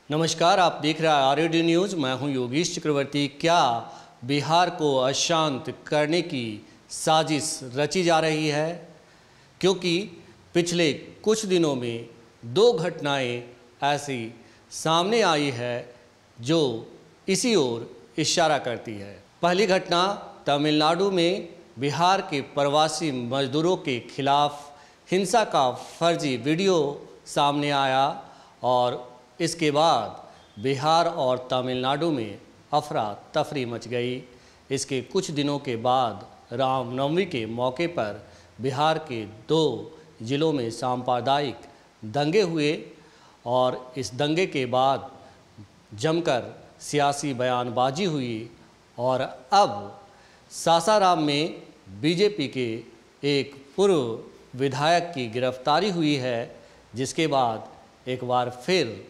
नमस्कार, आप देख रहे हैं आरएडी न्यूज़। मैं हूं योगेश चक्रवर्ती। क्या बिहार को अशांत करने की साजिश रची जा रही है? क्योंकि पिछले कुछ दिनों में दो घटनाएं ऐसी सामने आई है जो इसी ओर इशारा करती है। पहली घटना तमिलनाडु में बिहार के प्रवासी मजदूरों के खिलाफ हिंसा का फर्जी वीडियो सामने आया और इसके बाद बिहार और तमिलनाडु में अफरा तफरी मच गई। इसके कुछ दिनों के बाद रामनवमी के मौके पर बिहार के दो जिलों में सांप्रदायिक दंगे हुए और इस दंगे के बाद जमकर सियासी बयानबाजी हुई और अब सासाराम में बीजेपी के एक पूर्व विधायक की गिरफ्तारी हुई है, जिसके बाद एक बार फिर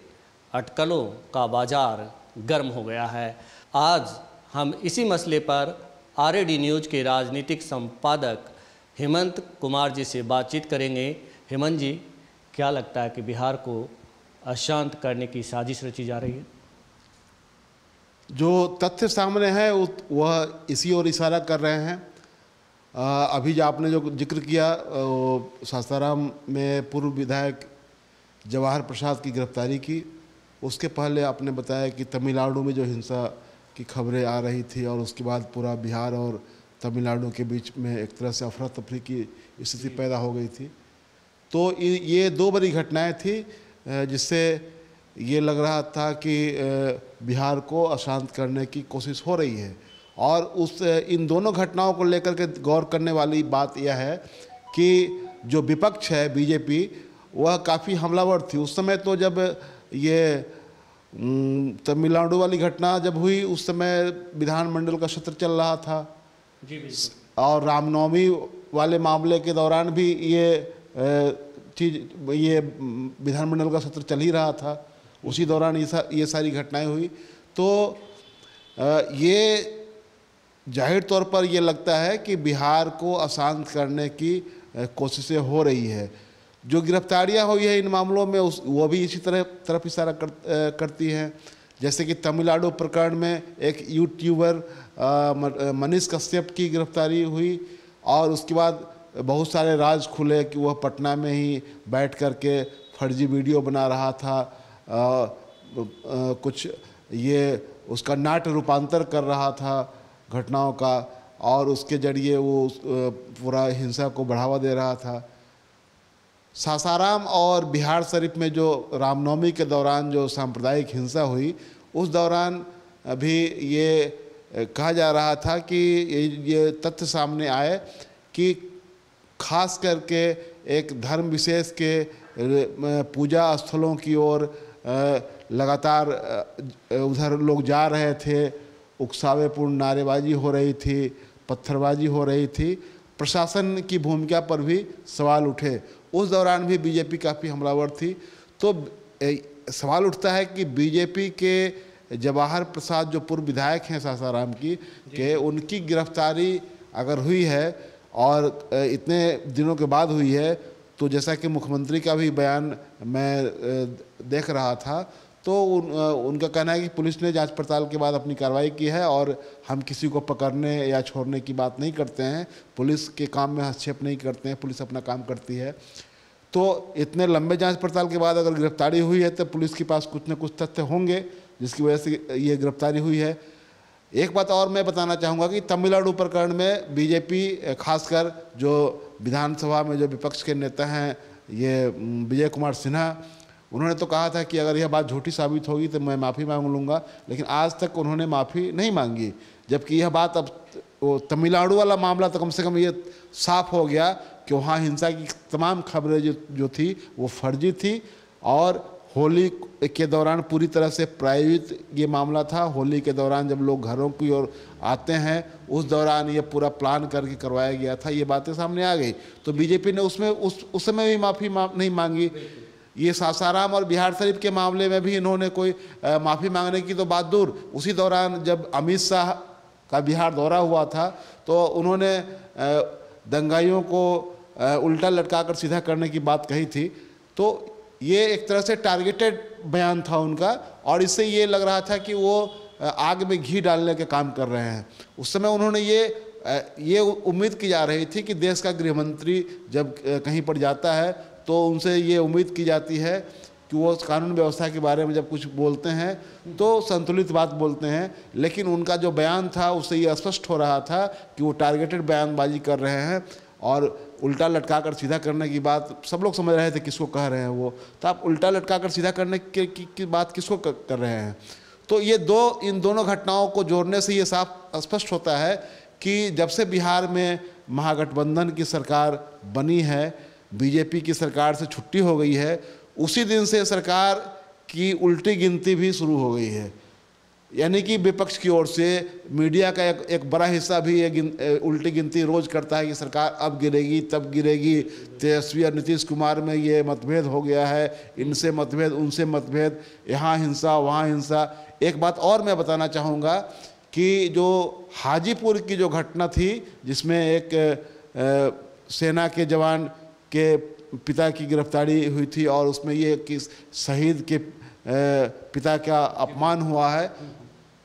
अटकलों का बाजार गर्म हो गया है। आज हम इसी मसले पर आरएडी न्यूज़ के राजनीतिक संपादक हेमंत कुमार जी से बातचीत करेंगे। हेमंत जी, क्या लगता है कि बिहार को अशांत करने की साजिश रची जा रही है? जो तथ्य सामने है वह इसी ओर इशारा कर रहे हैं। अभी जो आपने जो जिक्र किया, सासाराम में पूर्व विधायक जवाहर प्रसाद की गिरफ्तारी की, उसके पहले आपने बताया कि तमिलनाडु में जो हिंसा की खबरें आ रही थी और उसके बाद पूरा बिहार और तमिलनाडु के बीच में एक तरह से अफरा तफरी की स्थिति पैदा हो गई थी। तो ये दो बड़ी घटनाएं थी जिससे ये लग रहा था कि बिहार को अशांत करने की कोशिश हो रही है। और इन दोनों घटनाओं को लेकर के गौर करने वाली बात यह है कि जो विपक्ष है बीजेपी, वह काफ़ी हमलावर थी। उस समय तो जब ये तमिलनाडु वाली घटना जब हुई, उस समय विधानमंडल का सत्र चल रहा था जी, और रामनवमी वाले मामले के दौरान भी ये विधानमंडल का सत्र चल ही रहा था। उसी दौरान ये सारी घटनाएं हुई। तो ये जाहिर तौर पर ये लगता है कि बिहार को अशांत करने की कोशिशें हो रही है। जो गिरफ्तारियां हुई है इन मामलों में वो भी इसी तरफ इशारा करती हैं। जैसे कि तमिलनाडु प्रकरण में एक यूट्यूबर मनीष कश्यप की गिरफ्तारी हुई और उसके बाद बहुत सारे राज खुले कि वह पटना में ही बैठ करके फर्जी वीडियो बना रहा था, कुछ ये उसका नाट्य रूपांतर कर रहा था घटनाओं का, और उसके जरिए वो पूरा हिंसा को बढ़ावा दे रहा था। सासाराम और बिहार शरीफ में जो रामनवमी के दौरान जो सांप्रदायिक हिंसा हुई, उस दौरान भी ये कहा जा रहा था कि ये तथ्य सामने आए कि खास करके एक धर्म विशेष के पूजा स्थलों की ओर लगातार उधर लोग जा रहे थे, उकसावेपूर्ण नारेबाजी हो रही थी, पत्थरबाजी हो रही थी, प्रशासन की भूमिका पर भी सवाल उठे। उस दौरान भी बीजेपी काफ़ी हमलावर थी। तो सवाल उठता है कि बीजेपी के जवाहर प्रसाद जो पूर्व विधायक हैं सासाराम की, कि उनकी गिरफ्तारी अगर हुई है और इतने दिनों के बाद हुई है, तो जैसा कि मुख्यमंत्री का भी बयान मैं देख रहा था, तो उनका कहना है कि पुलिस ने जांच पड़ताल के बाद अपनी कार्रवाई की है और हम किसी को पकड़ने या छोड़ने की बात नहीं करते हैं, पुलिस के काम में हस्तक्षेप नहीं करते हैं, पुलिस अपना काम करती है। तो इतने लंबे जांच पड़ताल के बाद अगर गिरफ्तारी हुई है तो पुलिस के पास कुछ न कुछ तथ्य होंगे जिसकी वजह से ये गिरफ्तारी हुई है। एक बात और मैं बताना चाहूँगा कि तमिलनाडु प्रकरण में बीजेपी, खासकर जो विधानसभा में जो विपक्ष के नेता हैं ये विजय कुमार सिन्हा, उन्होंने तो कहा था कि अगर यह बात झूठी साबित होगी तो मैं माफ़ी मांग लूँगा, लेकिन आज तक उन्होंने माफ़ी नहीं मांगी। जबकि यह बात अब वो तमिलनाडु वाला मामला तो कम से कम ये साफ हो गया कि वहाँ हिंसा की तमाम खबरें जो थी वो फर्जी थी और होली के दौरान पूरी तरह से प्रायोजित ये मामला था। होली के दौरान जब लोग घरों की ओर आते हैं, उस दौरान ये पूरा प्लान करके करवाया गया था। ये बातें सामने आ गई तो बीजेपी ने उसमें उस समय भी माफ़ी नहीं मांगी। ये सासाराम और बिहार शरीफ के मामले में भी इन्होंने कोई माफ़ी मांगने की तो बात दूर, उसी दौरान जब अमित शाह का बिहार दौरा हुआ था तो उन्होंने दंगाइयों को उल्टा लटका कर सीधा करने की बात कही थी। तो ये एक तरह से टारगेटेड बयान था उनका, और इससे ये लग रहा था कि वो आग में घी डालने के काम कर रहे हैं। उस समय उन्होंने ये उम्मीद की जा रही थी कि देश का गृहमंत्री जब कहीं पर जाता है तो उनसे ये उम्मीद की जाती है कि वो कानून व्यवस्था के बारे में जब कुछ बोलते हैं तो संतुलित बात बोलते हैं, लेकिन उनका जो बयान था उससे ये स्पष्ट हो रहा था कि वो टारगेटेड बयानबाजी कर रहे हैं, और उल्टा लटका कर सीधा करने की बात सब लोग समझ रहे थे किसको कह रहे हैं वो, तो आप उल्टा लटका कर सीधा करने की बात किसको कर रहे हैं। तो ये इन दोनों घटनाओं को जोड़ने से ये साफ स्पष्ट होता है कि जब से बिहार में महागठबंधन की सरकार बनी है, बीजेपी की सरकार से छुट्टी हो गई है, उसी दिन से सरकार की उल्टी गिनती भी शुरू हो गई है। यानी कि विपक्ष की ओर से मीडिया का एक बड़ा हिस्सा भी ये उल्टी गिनती रोज करता है कि सरकार अब गिरेगी तब गिरेगी, तेजस्वी और नीतीश कुमार में ये मतभेद हो गया है, इनसे मतभेद उनसे मतभेद, यहाँ हिंसा वहाँ हिंसा। एक बात और मैं बताना चाहूँगा कि जो हाजीपुर की जो घटना थी जिसमें एक सेना के जवान के पिता की गिरफ्तारी हुई थी और उसमें ये कि शहीद के पिता का अपमान हुआ है,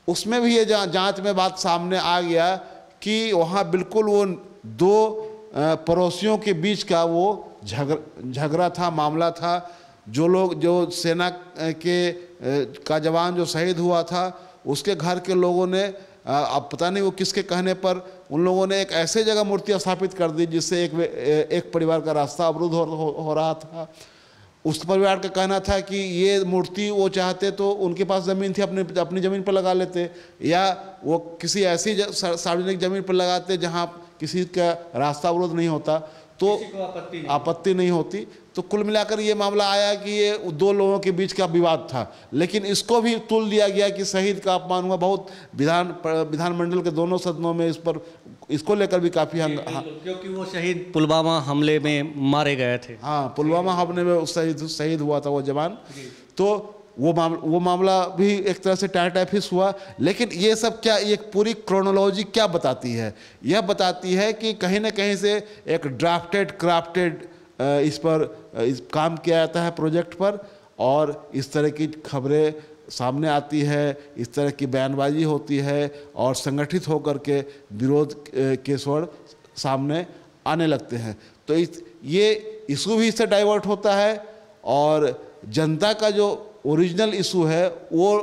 उसमें भी ये जांच में बात सामने आ गया कि वहाँ बिल्कुल वो दो पड़ोसियों के बीच का वो झगड़ा था, मामला था। जो सेना का जवान जो शहीद हुआ था उसके घर के लोगों ने अब पता नहीं वो किसके कहने पर उन लोगों ने एक ऐसे जगह मूर्ति स्थापित कर दी जिससे एक परिवार का रास्ता अवरुद्ध हो रहा था। उस परिवार का कहना था कि ये मूर्ति वो चाहते तो उनके पास ज़मीन थी, अपनी ज़मीन पर लगा लेते, या वो किसी ऐसी सार्वजनिक ज़मीन पर लगाते जहाँ किसी का रास्ता अवरुद्ध नहीं होता तो आपत्ति नहीं होती। तो कुल मिलाकर ये मामला आया कि ये दो लोगों के बीच का विवाद था, लेकिन इसको भी तुल दिया गया कि शहीद का अपमान हुआ। बहुत विधानमंडल के दोनों सदनों में इसको लेकर भी काफ़ी क्योंकि वो शहीद पुलवामा हमले में मारे गए थे। हाँ, पुलवामा हमले में शहीद हुआ था वो जवान, तो वो मामला भी एक तरह से टाइफिस हुआ। लेकिन ये सब क्या, एक पूरी क्रोनोलॉजी क्या बताती है? यह बताती है कि कहीं ना कहीं से एक क्राफ्टेड इस पर काम किया जाता है प्रोजेक्ट पर, और इस तरह की खबरें सामने आती है, इस तरह की बयानबाजी होती है और संगठित होकर के विरोध के स्वर सामने आने लगते हैं। तो ये इशू भी इससे डाइवर्ट होता है, और जनता का जो ओरिजिनल इशू है वो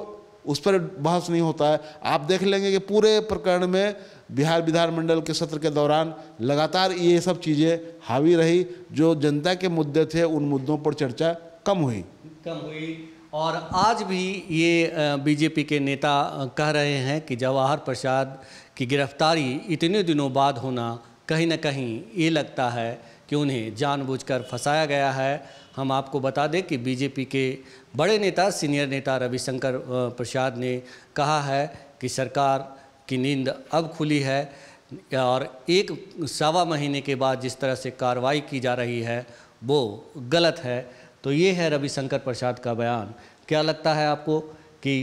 उस पर बहस नहीं होता है। आप देख लेंगे कि पूरे प्रकरण में बिहार विधानमंडल के सत्र के दौरान लगातार ये सब चीज़ें हावी रही। जो जनता के मुद्दे थे उन मुद्दों पर चर्चा कम हुई। और आज भी ये बीजेपी के नेता कह रहे हैं कि जवाहर प्रसाद की गिरफ्तारी इतने दिनों बाद होना कहीं ना कहीं ये लगता है कि उन्हें जानबूझकर फंसाया गया है। हम आपको बता दें कि बीजेपी के बड़े नेता, सीनियर नेता रविशंकर प्रसाद ने कहा है कि सरकार की नींद अब खुली है, और 1-1.25 महीने के बाद जिस तरह से कार्रवाई की जा रही है वो गलत है। तो ये है रविशंकर प्रसाद का बयान। क्या लगता है आपको कि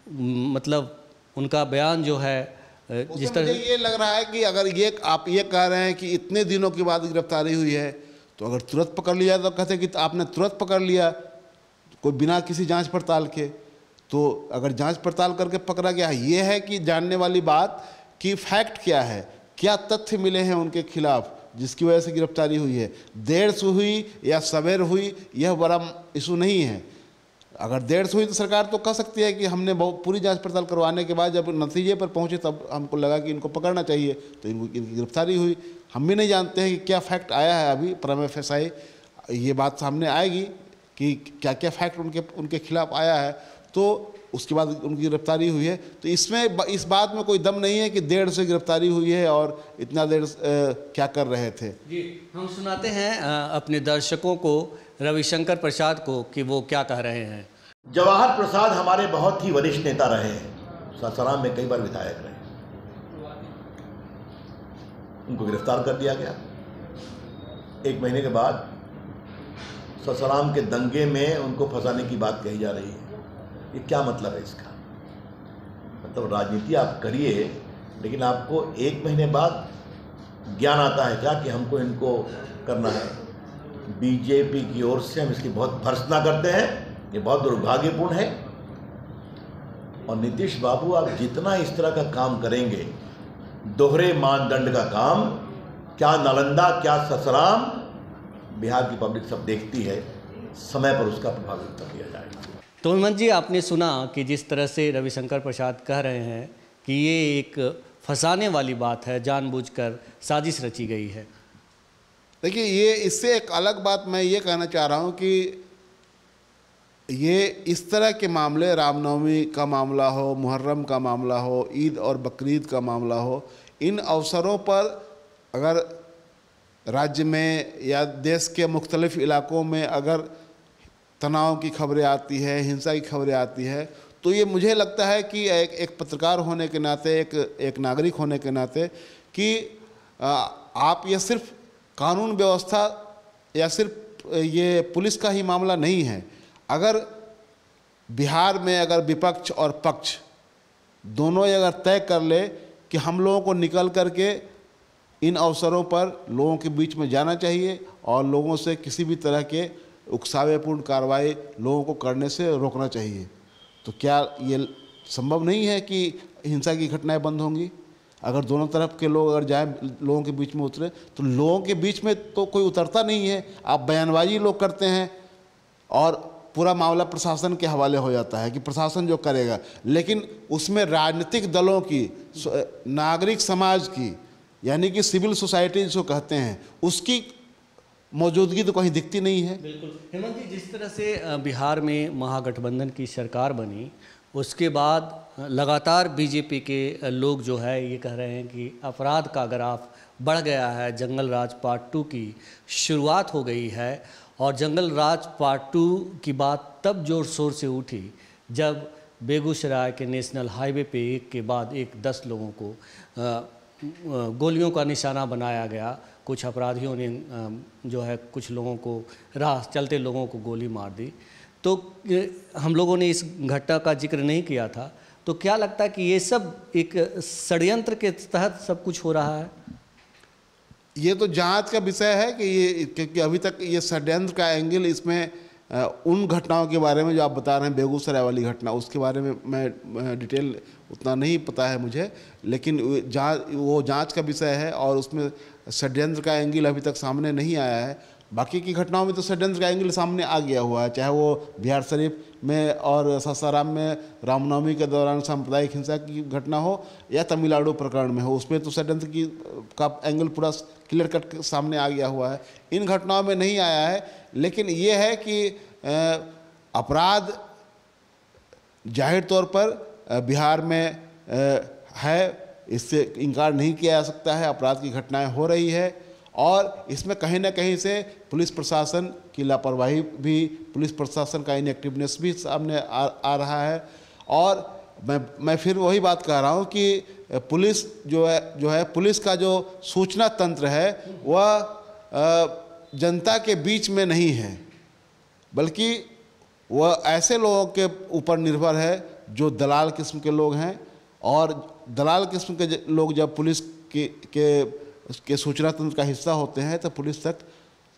मतलब उनका बयान जो है जिस तरह ये लग रहा है कि अगर आप ये कह रहे हैं कि इतने दिनों के बाद गिरफ्तारी हुई है, तो अगर तुरंत पकड़ लिया तो कहते कि आपने तुरंत पकड़ लिया कोई बिना किसी जांच पड़ताल के। तो अगर जांच पड़ताल करके पकड़ा गया, ये है कि जानने वाली बात कि फैक्ट क्या है, क्या तथ्य मिले हैं उनके खिलाफ जिसकी वजह से गिरफ्तारी हुई है। देर से हुई या सवेर हुई यह बड़ा इशू नहीं है। अगर देर से हुई तो सरकार तो कह सकती है कि हमने पूरी जांच पड़ताल करवाने के बाद जब नतीजे पर पहुंचे तब हमको लगा कि इनको पकड़ना चाहिए, तो इनकी गिरफ्तारी हुई। हम भी नहीं जानते हैं कि क्या फैक्ट आया है। अभी प्रमा फेसाई ये बात सामने आएगी कि क्या क्या फैक्ट उनके खिलाफ आया है, तो उसके बाद उनकी गिरफ्तारी हुई है। तो इसमें इस बात में कोई दम नहीं है कि देर से गिरफ्तारी हुई है और इतना देर क्या कर रहे थे। जी, हम सुनाते हैं अपने दर्शकों को, रविशंकर प्रसाद को, कि वो क्या कह रहे हैं। जवाहर प्रसाद हमारे बहुत ही वरिष्ठ नेता रहे हैं, सासाराम में कई बार विधायक रहे। उनको गिरफ्तार कर दिया गया। 1 महीने के बाद सासाराम के दंगे में उनको फंसाने की बात कही जा रही है। ये क्या मतलब है इसका? मतलब राजनीति आप करिए, लेकिन आपको 1 महीने बाद ज्ञान आता है क्या कि हमको इनको करना है। बीजेपी की ओर से हम इसकी बहुत भर्त्सना करते हैं। ये बहुत दुर्भाग्यपूर्ण है। और नीतीश बाबू, आप जितना इस तरह का काम करेंगे, दोहरे मानदंड का काम, क्या नालंदा क्या ससराम, बिहार की पब्लिक सब देखती है, समय पर उसका प्रभावित कर दिया जाएगा। तो हेमंत जी, आपने सुना कि जिस तरह से रविशंकर प्रसाद कह रहे हैं कि ये एक फंसाने वाली बात है, जानबूझकर साजिश रची गई है। देखिए, ये इससे एक अलग बात मैं ये कहना चाह रहा हूँ कि ये इस तरह के मामले, रामनवमी का मामला हो, मुहर्रम का मामला हो, ईद और बकरीद का मामला हो, इन अवसरों पर अगर राज्य में या देश के मुख्तलिफ इलाकों में अगर तनाव की खबरें आती है, हिंसा की खबरें आती है, तो ये मुझे लगता है कि एक पत्रकार होने के नाते, एक नागरिक होने के नाते, कि आप ये सिर्फ कानून व्यवस्था या सिर्फ ये पुलिस का ही मामला नहीं है। अगर बिहार में अगर विपक्ष और पक्ष दोनों अगर तय कर ले कि हम लोगों को निकल करके इन अवसरों पर लोगों के बीच में जाना चाहिए और लोगों से किसी भी तरह के उकसावेपूर्ण कार्रवाई लोगों को करने से रोकना चाहिए, तो क्या ये संभव नहीं है कि हिंसा की घटनाएं बंद होंगी? अगर दोनों तरफ के लोग अगर जाएं, लोगों के बीच में उतरे, तो लोगों के बीच में तो कोई उतरता नहीं है। आप बयानबाजी लोग करते हैं और पूरा मामला प्रशासन के हवाले हो जाता है कि प्रशासन जो करेगा, लेकिन उसमें राजनीतिक दलों की, नागरिक समाज की, यानी कि सिविल सोसाइटी जिसको कहते हैं, उसकी मौजूदगी तो कहीं दिखती नहीं है। बिल्कुल हेमंत जी, जिस तरह से बिहार में महागठबंधन की सरकार बनी, उसके बाद लगातार बीजेपी के लोग जो है ये कह रहे हैं कि अपराध का ग्राफ बढ़ गया है, जंगल राज पार्ट 2 की शुरुआत हो गई है। और जंगल राज पार्ट 2 की बात तब जोर शोर से उठी जब बेगूसराय के नेशनल हाईवे पे एक के बाद एक 10 लोगों को गोलियों का निशाना बनाया गया। कुछ अपराधियों ने जो है कुछ लोगों को, राह चलते लोगों को गोली मार दी। तो हम लोगों ने इस घटना का जिक्र नहीं किया था, तो क्या लगता है कि ये सब एक षड्यंत्र के तहत सब कुछ हो रहा है? ये तो जांच का विषय है कि ये, क्योंकि अभी तक ये षड्यंत्र का एंगल इसमें उन घटनाओं के बारे में जो आप बता रहे हैं, बेगूसराय वाली घटना, उसके बारे में मैं डिटेल उतना नहीं पता है मुझे, लेकिन वो जांच का विषय है और उसमें षड्यंत्र का एंगल अभी तक सामने नहीं आया है। बाकी की घटनाओं में तो षड्यंत्र का एंगल सामने आ गया हुआ है, चाहे वो बिहार शरीफ में और सासाराम में रामनवमी के दौरान सांप्रदायिक हिंसा की घटना हो या तमिलनाडु प्रकरण में हो, उसमें तो षड्यंत्र का एंगल पूरा क्लियर कट सामने आ गया हुआ है। इन घटनाओं में नहीं आया है, लेकिन ये है कि अपराध जाहिर तौर पर बिहार में है, इससे इनकार नहीं किया जा सकता है। अपराध की घटनाएं हो रही है और इसमें कहीं ना कहीं से पुलिस प्रशासन की लापरवाही भी, पुलिस प्रशासन का इनएक्टिवनेस भी सामने आ रहा है। और मैं फिर वही बात कह रहा हूँ कि पुलिस जो है पुलिस का जो सूचना तंत्र है वह जनता के बीच में नहीं है, बल्कि वह ऐसे लोगों के ऊपर निर्भर है जो दलाल किस्म के लोग हैं। और दलाल किस्म के लोग जब पुलिस के सूचना तंत्र का हिस्सा होते हैं तो पुलिस तक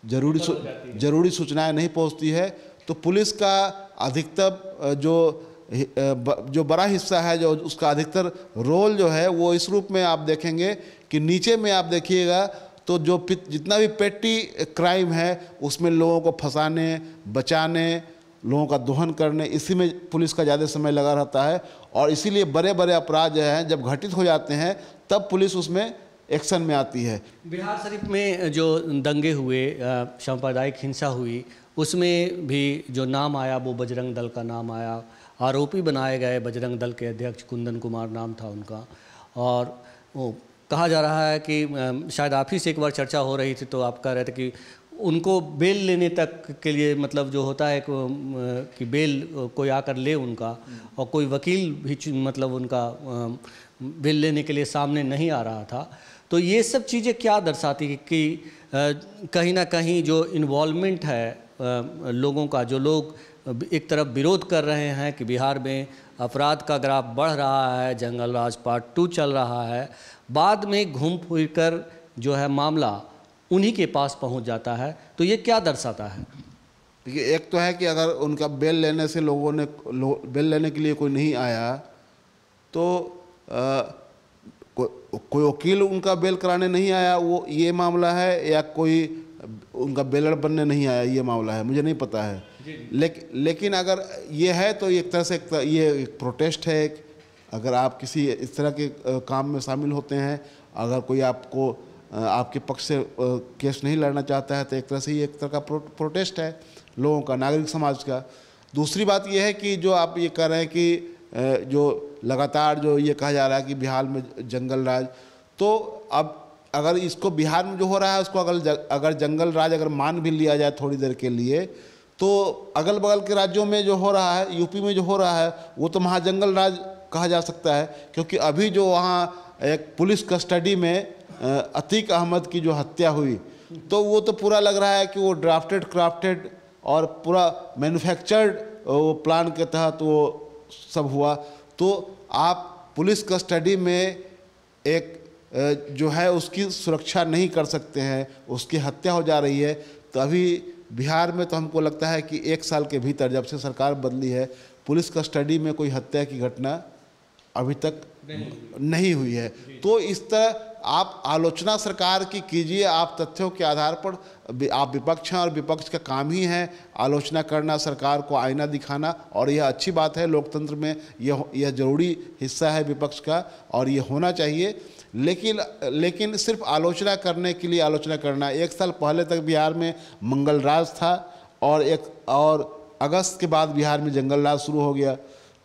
जरूरी सूचनाएं नहीं पहुंचती है। तो पुलिस का अधिकतर जो बड़ा हिस्सा है, जो उसका अधिकतर रोल जो है वो इस रूप में आप देखेंगे कि नीचे में आप देखिएगा तो जो जितना भी पेटी क्राइम है उसमें लोगों को फंसाने, बचाने, लोगों का दोहन करने, इसी में पुलिस का ज़्यादा समय लगा रहता है। और इसीलिए बड़े बड़े अपराध जो हैं जब घटित हो जाते हैं तब पुलिस उसमें एक्शन में आती है। बिहार शरीफ में जो दंगे हुए, सांप्रदायिक हिंसा हुई, उसमें भी जो नाम आया वो बजरंग दल का नाम आया। आरोपी बनाए गए बजरंग दल के अध्यक्ष कुंदन कुमार नाम था उनका। और वो कहा जा रहा है कि शायद आप ही से एक बार चर्चा हो रही थी तो आप कह रहे थे कि उनको बेल लेने तक के लिए, मतलब जो होता है कि बेल कोई आकर ले उनका, और कोई वकील भी मतलब उनका बेल लेने के लिए सामने नहीं आ रहा था। तो ये सब चीज़ें क्या दर्शाती है कि कहीं ना कहीं जो इन्वॉल्वमेंट है लोगों का, जो लोग एक तरफ विरोध कर रहे हैं कि बिहार में अपराध का ग्राफ बढ़ रहा है, जंगल राज पार्ट 2 चल रहा है, बाद में घूम फिर कर जो है मामला उन्हीं के पास पहुंच जाता है। तो ये क्या दर्शाता है? देखिए, एक तो है कि अगर उनका बेल लेने से लोगों ने बेल लेने के लिए कोई नहीं आया तो कोई वकील उनका बेल कराने नहीं आया, वो ये मामला है, या कोई उनका बेलर बनने नहीं आया, ये मामला है, मुझे नहीं पता है। लेकिन अगर ये है तो एक तरह से ये एक प्रोटेस्ट है। अगर आप किसी इस तरह के काम में शामिल होते हैं, अगर कोई आपको आपके पक्ष से केस नहीं लड़ना चाहता है, तो एक तरह से ये एक तरह का प्रोटेस्ट है लोगों का, नागरिक समाज का। दूसरी बात ये है कि जो आप ये कह रहे हैं कि जो लगातार जो ये कहा जा रहा है कि बिहार में जंगल राज, तो अब अगर इसको बिहार में जो हो रहा है उसको अगर जंगल राज अगर मान भी लिया जाए थोड़ी देर के लिए, तो अगल बगल के राज्यों में जो हो रहा है, यूपी में जो हो रहा है, वो तो वहाँ जंगल राज कहा जा सकता है। क्योंकि अभी जो वहाँ एक पुलिस कस्टडी में अतीक अहमद की जो हत्या हुई, तो वो तो पूरा लग रहा है कि वो ड्राफ्टेड क्राफ्टेड और पूरा मैन्युफैक्चर्ड वो प्लान के तहत वो सब हुआ। तो आप पुलिस कस्टडी में एक जो है उसकी सुरक्षा नहीं कर सकते हैं, उसकी हत्या हो जा रही है। तो अभी बिहार में तो हमको लगता है कि 1 साल के भीतर, जब से सरकार बदली है, पुलिस कस्टडी में कोई हत्या की घटना अभी तक नहीं हुई है। तो इस तरह आप आलोचना सरकार की कीजिए, आप तथ्यों के आधार पर, आप विपक्ष हैं और विपक्ष का काम ही है आलोचना करना, सरकार को आईना दिखाना, और यह अच्छी बात है। लोकतंत्र में यह जरूरी हिस्सा है विपक्ष का और ये होना चाहिए। लेकिन सिर्फ आलोचना करने के लिए आलोचना करना। 1 साल पहले तक बिहार में मंगल राज था और अगस्त के बाद बिहार में जंगल राज शुरू हो गया।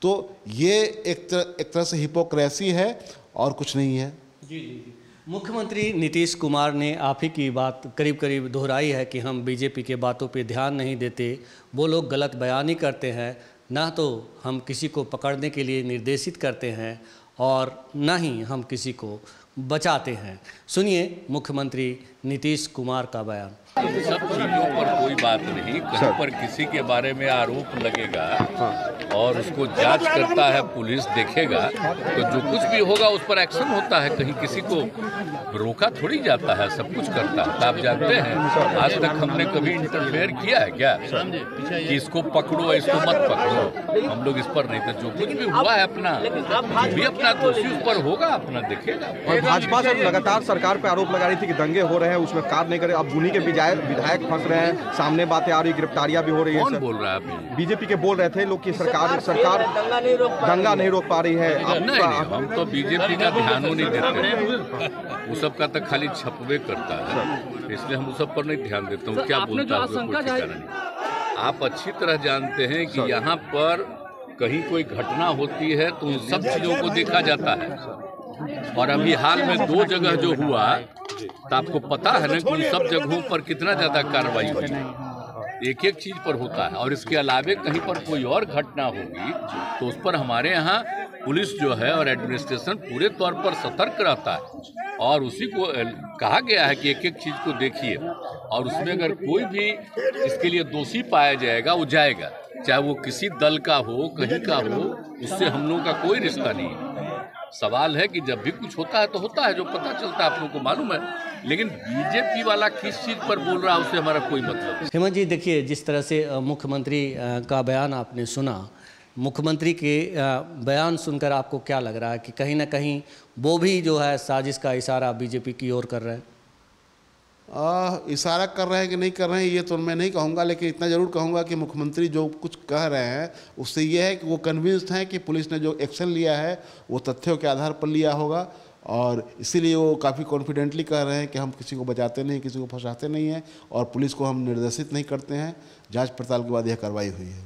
तो ये एक तरह से हिपोक्रेसी है और कुछ नहीं है। जी। मुख्यमंत्री नीतीश कुमार ने आप ही की बात करीब करीब दोहराई है कि हम बीजेपी के बातों पे ध्यान नहीं देते, वो लोग गलत बयानी करते हैं, ना तो हम किसी को पकड़ने के लिए निर्देशित करते हैं और ना ही हम किसी को बचाते हैं। सुनिए मुख्यमंत्री नीतीश कुमार का बयान। सब चीज़ों पर कोई बात नहीं, कहीं पर किसी के बारे में आरोप लगेगा और उसको जांच करता है पुलिस, देखेगा तो जो कुछ भी होगा उस पर एक्शन होता है। कहीं किसी को रोका थोड़ी जाता है, सब कुछ करता है। आप जानते हैं आज तक हमने कभी इंटरफेयर किया है क्या कि इसको पकड़ो इसको मत पकड़ो? हम लोग इस पर नहीं थे। जो कुछ भी हुआ है अपना भी अपना दोषी उस पर होगा, अपना देखेगा। और भाजपा से लगातार सरकार पे आरोप लगा रही थी कि दंगे हो रहे हैं, उसमें कार्य नहीं करे, अब उन्हीं के विधायक फंस रहे हैं, सामने बातें आ रही, गिरफ्तारियां भी हो रही है। कौन बोल रहा है? बीजेपी के बोल रहे थे लोग कि सरकार दंगा नहीं रोक पा रही है। नहीं, हम तो बीजेपी का ध्यान नहीं देते, उस सब का तो खाली छपवे करता है, इसलिए हम उस सब पर नहीं ध्यान देते हूँ। क्या बोलता है आप अच्छी तरह जानते हैं कि यहाँ पर कहीं कोई घटना होती है तो उन सब चीजों को देखा जाता है। और अभी हाल में 2 जगह जो हुआ, तो आपको पता है ना कि उन सब जगहों पर कितना ज्यादा कार्रवाई हुई, एक चीज पर होता है। और इसके अलावे कहीं पर कोई और घटना होगी तो उस पर हमारे यहाँ पुलिस जो है और एडमिनिस्ट्रेशन पूरे तौर पर सतर्क रहता है। और उसी को कहा गया है कि एक चीज को देखिए, और उसमें अगर कोई भी इसके लिए दोषी पाया जाएगा वो जाएगा, चाहे वो किसी दल का हो, कहीं का हो, उससे हम लोगों का कोई रिश्ता नहीं है। सवाल है कि जब भी कुछ होता है तो होता है, जो पता चलता है आप लोगों को मालूम है। लेकिन बीजेपी वाला किस चीज पर बोल रहा है उससे हमारा कोई मतलब नहीं। हेमंत जी, देखिए जिस तरह से मुख्यमंत्री का बयान आपने सुना, मुख्यमंत्री के बयान सुनकर आपको क्या लग रहा है कि कहीं ना कहीं वो भी जो है साजिश का इशारा बीजेपी की ओर कर रहे हैं? इशारा कर रहे हैं कि नहीं कर रहे हैं ये तो मैं नहीं कहूँगा, लेकिन इतना ज़रूर कहूँगा कि मुख्यमंत्री जो कुछ कह रहे हैं उससे ये है कि वो कन्विंस्ड हैं कि पुलिस ने जो एक्शन लिया है वो तथ्यों के आधार पर लिया होगा, और इसीलिए वो काफ़ी कॉन्फिडेंटली कह रहे हैं कि हम किसी को बचाते नहीं, किसी को फंसाते नहीं हैं और पुलिस को हम निर्देशित नहीं करते हैं। जाँच पड़ताल के बाद यह कार्रवाई हुई है।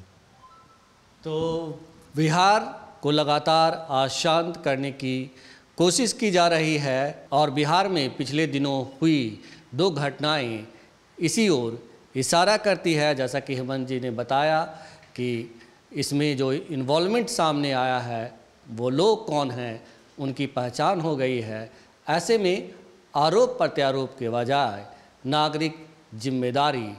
तो बिहार को लगातार अशांत करने की कोशिश की जा रही है और बिहार में पिछले दिनों हुई 2 घटनाएं इसी ओर इशारा करती है। जैसा कि हेमंत जी ने बताया कि इसमें जो इन्वॉल्वमेंट सामने आया है वो लोग कौन हैं, उनकी पहचान हो गई है। ऐसे में आरोप प्रत्यारोप के बजाय नागरिक जिम्मेदारी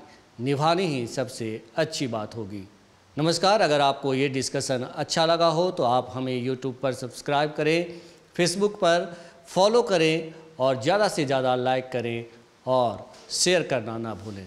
निभानी ही सबसे अच्छी बात होगी। नमस्कार, अगर आपको ये डिस्कशन अच्छा लगा हो तो आप हमें YouTube पर सब्सक्राइब करें, Facebook पर फॉलो करें और ज़्यादा से ज़्यादा लाइक करें और शेयर करना ना भूलें।